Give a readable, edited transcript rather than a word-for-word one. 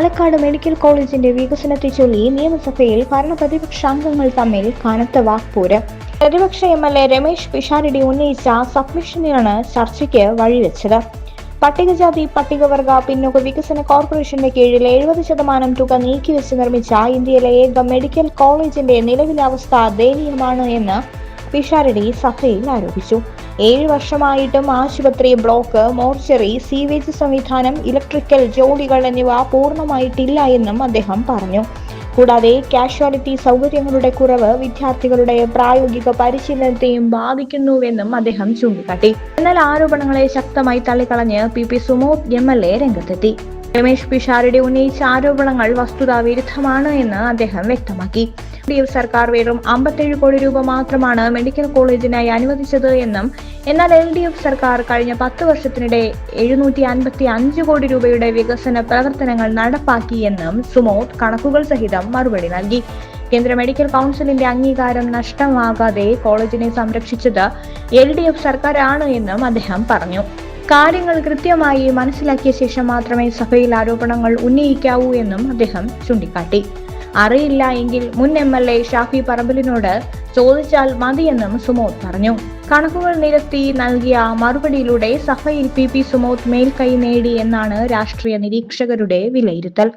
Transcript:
Palakkad medical കോളേജിന്റെ വികസനത്തെ ചൊല്ലി നിയമസഭയിൽ ഭരണപ്രതിപക്ഷ അംഗങ്ങൾ തമ്മിൽ കനത്ത വാക്പോര്. പ്രതിപക്ഷ MLA രമേശ് പിഷാരടി ഉന്നയിച്ച സബ്മിഷനാണ് ചർച്ചയ്ക്ക് വഴിവെച്ചത്. പട്ടികജാതി പട്ടികവർഗ പിന്നോക്ക വികസന കോർപ്പറേഷന്റെ കീഴിൽ 70% തുക നീക്കിവെച്ച് നിർമ്മിച്ച ഇന്ത്യയിലെ ഏക മെഡിക്കൽ കോളേജിന്റെ നിലവിലെ അവസ്ഥ ദയനീയമാണ് എന്ന് പിഷാരടി സഭയിൽ ആരോപിച്ചു. 7 വർഷമായിട്ടും ആശുപത്രി, ബ്ലോക്ക്, മോർച്ചറി, സീവേജ് സംവിധാനം, ഇലക്ട്രിക്കൽ ജോലികൾ എന്നിവ പൂർണ്ണമായിട്ടില്ല എന്നും അദ്ദേഹം പറഞ്ഞു. കൂടാതെ കാഷ്വാലിറ്റി സൗകര്യങ്ങളുടെ കുറവ് വിദ്യാർത്ഥികളുടെ പ്രായോഗിക പരിശീലനത്തെയും ബാധിക്കുന്നുവെന്നും അദ്ദേഹം ചൂണ്ടിക്കാട്ടി. എന്നാൽ ആരോപണങ്ങളെ ശക്തമായി തള്ളിക്കളഞ്ഞ് PP സുമോദ് MLA രംഗത്തെത്തി. രമേശ് പിഷാരടി ഉന്നയിച്ച ആരോപണങ്ങൾ വസ്തുതാവിരുദ്ധമാണ് എന്ന് അദ്ദേഹം വ്യക്തമാക്കി. UDF സർക്കാർ വെറും 57 കോടി രൂപ മാത്രമാണ് മെഡിക്കൽ കോളേജിനായി അനുവദിച്ചത് എന്നും എന്നാൽ LDF സർക്കാർ കഴിഞ്ഞ 10 വർഷത്തിനിടെ 755 കോടി രൂപയുടെ വികസന പ്രവർത്തനങ്ങൾ നടപ്പാക്കിയെന്നും സുമോദ് കണക്കുകൾ സഹിതം മറുപടി നൽകി. കേന്ദ്ര മെഡിക്കൽ കൗൺസിലിന്റെ അംഗീകാരം നഷ്ടമാകാതെ കോളേജിനെ സംരക്ഷിച്ചത് LDF സർക്കാരാണ് എന്നും അദ്ദേഹം പറഞ്ഞു. കാര്യങ്ങൾ കൃത്യമായി മനസ്സിലാക്കിയ ശേഷം മാത്രമേ സഭയിൽ ആരോപണങ്ങൾ ഉന്നയിക്കാവൂ എന്നും അദ്ദേഹം ചൂണ്ടിക്കാട്ടി. അറിയില്ല എങ്കിൽ മുൻ MLA ഷാഫി പറമ്പിലിനോട് ചോദിച്ചാൽ മതിയെന്നും സുമോദ് പറഞ്ഞു. കണക്കുകൾ നിരത്തി നൽകിയ മറുപടിയിലൂടെ സഭയിൽ PP സുമോദ് മേൽക്കൈ നേടി എന്നാണ് രാഷ്ട്രീയ നിരീക്ഷകരുടെ വിലയിരുത്തൽ.